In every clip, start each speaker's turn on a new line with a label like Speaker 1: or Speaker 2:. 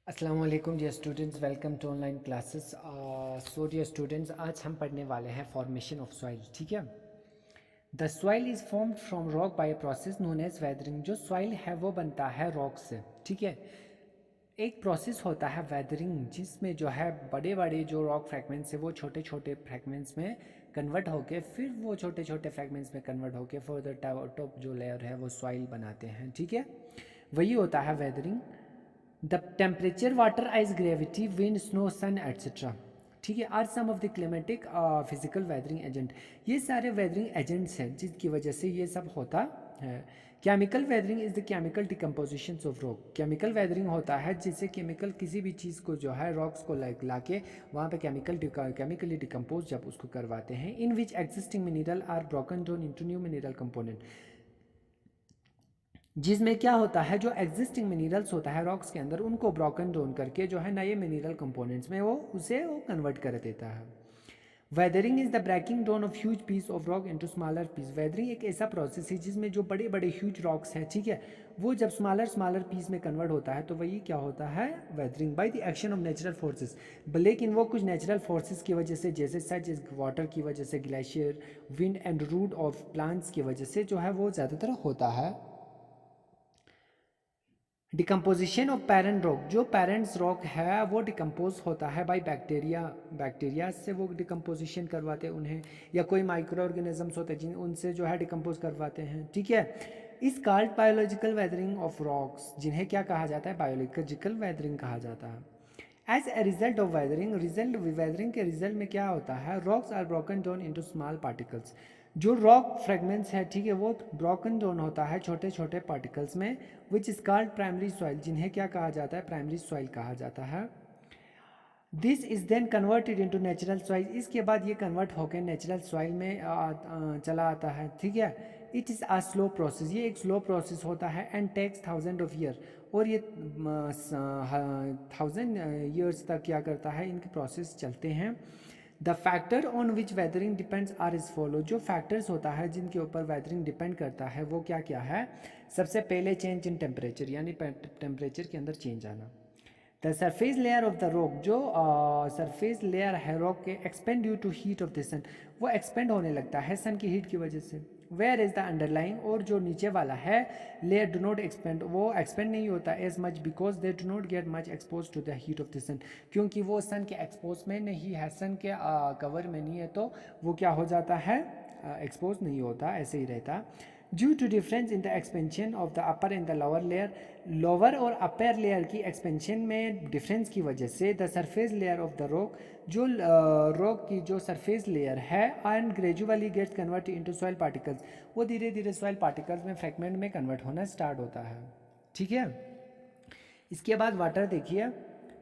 Speaker 1: अस्सलाम वालेकुम dear students, welcome to online classes. So dear students, आज हम पढ़ने वाले हैं फॉर्मेशन ऑफ सॉइल। ठीक है। The soil is formed from rock by a process known as weathering. जो सॉइल है वो बनता है रॉक से। ठीक है। एक प्रोसेस होता है वेदरिंग, जिसमें जो है बड़े बड़े जो रॉक फ्रैगमेंट्स है वो छोटे छोटे फ्रैगमेंट्स में कन्वर्ट होके फिर वो छोटे छोटे फ्रैगमेंट्स में कन्वर्ट होके फॉर द टॉप जो लेयर है वो सॉइल बनाते हैं। ठीक है। वही होता है weathering. The temperature, water, ice, gravity, wind, snow, sun etcetera. ठीक है, are some of the climatic physical weathering agent. ये सारे वेदरिंग एजेंट्स हैं जिसकी वजह से ये सब होता है। Chemical weathering is the chemical decomposition of rock. Chemical weathering होता है जिससे केमिकल किसी भी चीज़ को जो है रॉक्स को ला के वहाँ पे केमिकली डिकम्पोज जब उसको करवाते हैं। In which existing mineral are broken down into new mineral component. जिसमें क्या होता है, जो एग्जिस्टिंग मिनरल्स होता है रॉक्स के अंदर उनको ब्रोकन डाउन करके जो है नए मिनरल कंपोनेंट्स में वो कन्वर्ट कर देता है। Weathering is the breaking down of huge piece of rock into smaller piece. Weathering एक ऐसा प्रोसेस है जिसमें जो बड़े बड़े ह्यूज रॉक्स हैं, ठीक है, वो जब स्मॉलर स्मॉलर पीस में कन्वर्ट होता है तो वही क्या होता है, weathering by the action of natural forces. लेकिन वो कुछ नेचुरल फोर्सेस की वजह से, जैसे सच इज वाटर की वजह से, glacier, wind and root of plants की वजह से जो है वो ज़्यादातर होता है। डिकम्पोजिशन ऑफ पेरेंट रॉक, जो पेरेंट्स रॉक है वो डिकम्पोज होता है बाय बैक्टीरिया। बैक्टीरिया से वो डिकम्पोजिशन करवाते हैं उन्हें, या कोई माइक्रो ऑर्गेनिजम्स होते हैं जिन उनसे जो है डिकम्पोज करवाते हैं। ठीक है। इस called biological weathering of rocks, जिन्हें क्या कहा जाता है, बायोलॉजिकल वेदरिंग कहा जाता है। As a result of weathering, weathering के रिजल्ट में क्या होता है, rocks are broken down into small particles. जो रॉक फ्रेगमेंट्स है, ठीक है, वो ब्रोकन डाउन होता है छोटे छोटे पार्टिकल्स में, which is called primary soil, जिन्हें क्या कहा जाता है, प्राइमरी सॉइल कहा जाता है। This is then converted into natural soil. इसके बाद ये कन्वर्ट होकर नेचुरल सॉइल में चला आता है। ठीक है। It is a slow process, ये एक स्लो प्रोसेस होता है and takes thousand of year, और ये 1000 ईयर्स तक क्या करता है, इनके प्रोसेस चलते हैं। The factor on which weathering depends are is follow. जो फैक्टर्स होता है जिनके ऊपर वेदरिंग डिपेंड करता है वो क्या क्या है। सबसे पहले चेंज इन टेम्परेचर, यानी टेम्परेचर के अंदर चेंज आना। The surface layer of the rock, जो सरफेस लेयर है रॉक के, expand due to heat of the sun, वो एक्सपेंड होने लगता है सन की हीट की वजह से। वेयर इज द अंडरलाइंग, और जो नीचे वाला है लेयर डू नॉट एक्सपेंड, वो एक्सपेंड नहीं होता as much because they do not get much expose to the heat of the sun, क्योंकि वो सन के एक्सपोज में नहीं है, सन के कवर में नहीं है, तो वो क्या हो जाता है, एक्सपोज नहीं होता, ऐसे ही रहता। Due to difference in the expansion of the upper and the lower layer, lower और अपर लेयर की एक्सपेंशन में डिफरेंस की वजह से the surface layer of the rock, जो रॉक की जो सरफेस लेयर है, and gradually gets convert into soil particles, वो धीरे धीरे सॉइल पार्टिकल्स में फ्रैगमेंट में कन्वर्ट होना स्टार्ट होता है। ठीक है। इसके बाद वाटर देखिए।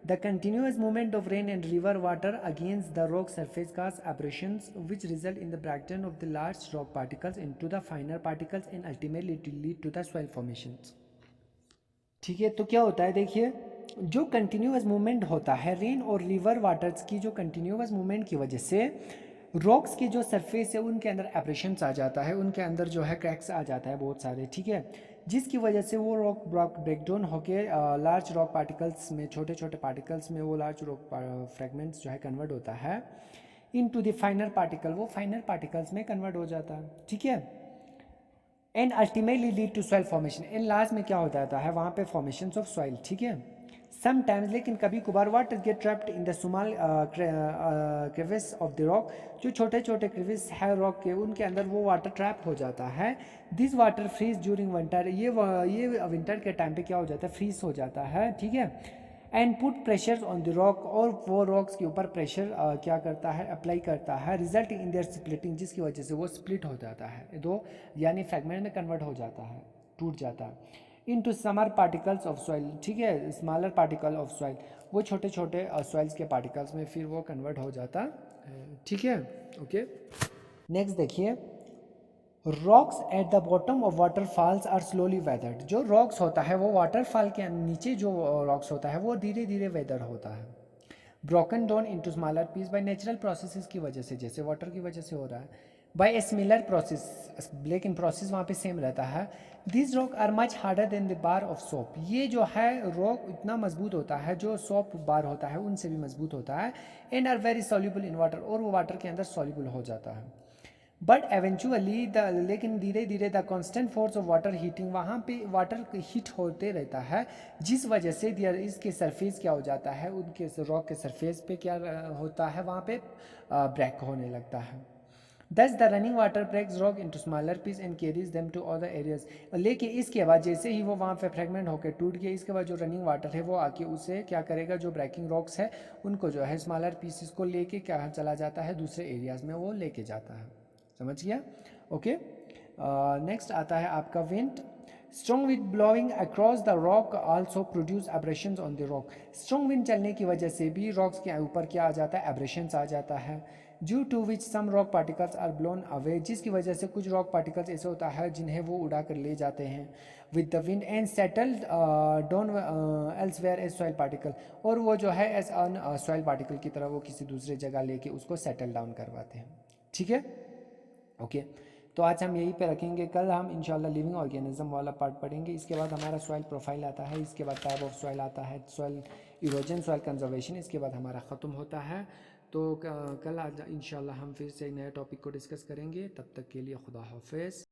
Speaker 1: The continuous movement of rain and river water against the rock surface cause abrasions which result in the breakdown of the large rock particles into the finer particles and ultimately lead to the soil formations. ठीक है, तो क्या होता है देखिए, जो continuous movement होता है रेन और रिवर वाटर्स की, जो कंटिन्यूस मूवमेंट की वजह से रॉक्स की जो सरफेस है उनके अंदर एब्रेशंस आ जाता है, उनके अंदर जो है क्रैक्स आ जाता है बहुत सारे। ठीक है। जिसकी वजह से वो रॉक ब्रेकडाउन होके लार्ज रॉक पार्टिकल्स में, छोटे छोटे पार्टिकल्स में वो लार्ज रॉक फ्रेगमेंट्स जो है कन्वर्ट होता है इन टू द फाइनर पार्टिकल, वो फाइनर पार्टिकल्स में कन्वर्ट हो जाता है। ठीक है। And ultimately lead to soil formation, इन लास्ट में क्या हो जाता है, वहाँ पे फॉर्मेशन ऑफ सॉइल। ठीक है। समटाइम्स, लेकिन कभी कभार, water gate trapped in the small crevice of the rock, जो छोटे छोटे क्रेविस है रॉक के, उनके अंदर वो वाटर ट्रैप हो जाता है। This water freeze during winter, ये विंटर के टाइम पे क्या हो जाता है, फ्रीज हो जाता है। ठीक है। And put pressure on the rock, और वो रॉक्स के ऊपर प्रेशर क्या करता है, अप्लाई करता है, रिजल्ट इन देयर स्प्लिटिंग, जिसकी वजह से वो स्प्लिट हो जाता है, दो यानी फ्रेगमेंट में कन्वर्ट हो जाता है, टूट जाता है। Into smaller particles of soil. ठीक है, स्मॉलर पार्टिकल ऑफ सॉइल, वो छोटे छोटे सॉइल्स के पार्टिकल्स में फिर वो कन्वर्ट हो जाता है। ठीक है। ओके। नेक्स्ट देखिए, rocks at the bottom of waterfalls are slowly weathered. जो रॉक्स होता है वो वाटरफॉल के नीचे जो रॉक्स होता है वो धीरे धीरे वेदर होता है, broken down into smaller piece by natural processes की वजह से, जैसे वाटर की वजह से हो रहा है। बाय ए सिमिलर प्रोसेस, लेकिन प्रोसेस वहाँ पे सेम रहता है। This rock are much harder than the bar of soap, ये जो है रॉक इतना मजबूत होता है जो सोप बार होता है उनसे भी मजबूत होता है। And are very soluble in water, और वो वाटर के अंदर सॉल्यूबल हो जाता है। बट एवेंचुअली लेकिन धीरे धीरे the constant force of water heating, वहाँ पे वाटर हीट होते रहता है, जिस वजह से इसके सरफेस क्या हो जाता है, उनके रॉक के सरफेस पे क्या होता है, वहाँ पे ब्रेक होने लगता है। Thus the running water breaks rock into smaller pieces and carries them to other areas। लेकिन इसके बाद जैसे ही वो वहाँ पे फ्रेगमेंट होकर टूट गया, इसके बाद जो रनिंग वाटर है वो आके उसे क्या करेगा, जो ब्रेकिंग रॉक्स है उनको जो है स्मॉलर पीसेस को लेके क्या चला जाता है, दूसरे एरियाज में वो लेके जाता है। समझ गया? ओके। नेक्स्ट आता है आपका wind. Strong wind blowing across the rock also produce aberrations on the rock, strong wind चलने की वजह से भी रॉक्स के ऊपर क्या आ जाता है, एब्रेशंस आ जाता है। Due to which some rock particles are blown away, जिसकी वजह से कुछ रॉक पार्टिकल्स ऐसे होता है जिन्हें वो उड़ा कर ले जाते हैं with the wind and settled down elsewhere as soil particle, और वो जो है एज अन सॉइल पार्टिकल की तरह वो किसी दूसरी जगह लेके उसको सेटल डाउन करवाते हैं। ठीक है, ओके। तो आज हम यहीं पे रखेंगे, कल हम इंशाल्लाह लिविंग ऑर्गेनिज्म वाला पार्ट पढ़ेंगे। इसके बाद हमारा सॉइल प्रोफाइल आता है, इसके बाद टाइप ऑफ सॉइल आता है, सॉइल इरोजन, सॉइल कंजर्वेशन, इसके बाद हमारा ख़त्म होता है। तो कल आज इंशाल्लाह हम फिर से एक नए टॉपिक को डिस्कस करेंगे। तब तक के लिए खुदा हाफिज़।